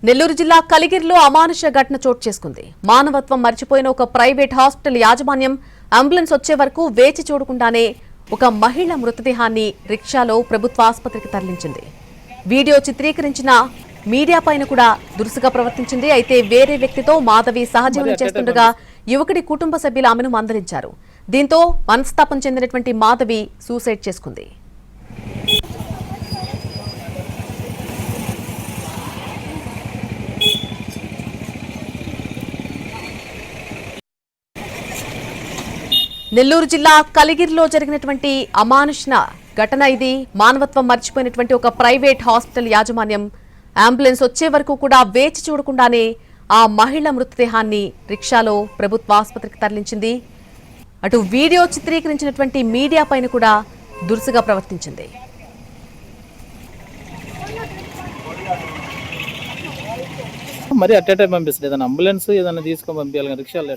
నెల్లూరు జిల్లా కలిగిరిలో అమానుష ఘటన చోటు చేసుకుంది. మానవత్వం మర్చిపోయిన ఒక ప్రైవేట్ హాస్పిటల్ యాజమాన్యం అంబులెన్స్ వచ్చే వరకు వేచి చూడకుండానే ఒక మహిళ మృతదేహాన్ని రిక్షాలో ప్రభుత్వ ఆసుపత్రికి తరలించింది. వీడియో చిత్రీకరించిన మీడియా పైన కూడా దురుసుగా ప్రవర్తించింది. అయితే వేరే వ్యక్తితో మాధవి సహజీవనం చేస్తుండగా యువకుడి కుటుంబ సభ్యులు ఆమెను మందలించారు. దీంతో మనస్తాపం చెందినటువంటి మాధవి సూసైడ్ చేసుకుంది. నెల్లూరు జిల్లా కలిగిరిలో జరిగినటువంటి అమానుష ఘటన ఇది. మానవత్వం మర్చిపోయినటువంటి ఒక ప్రైవేట్ హాస్పిటల్ యాజమాన్యం అంబులెన్స్ వచ్చే వరకు కూడా వేచి చూడకుండానే ఆ మహిళ మృతదేహాన్ని రిక్షాలో ప్రభుత్వ ఆసుపత్రికి తరలించింది. అటు వీడియో చిత్రీకరించినటువంటి మీడియా పైన కూడా దురుసుగా ప్రవర్తించింది. మరి అట్టే పంపిస్తుంది. ఏదైనా అంబులెన్స్ ఏదైనా తీసుకొని పంపించాలి రిక్షాలో.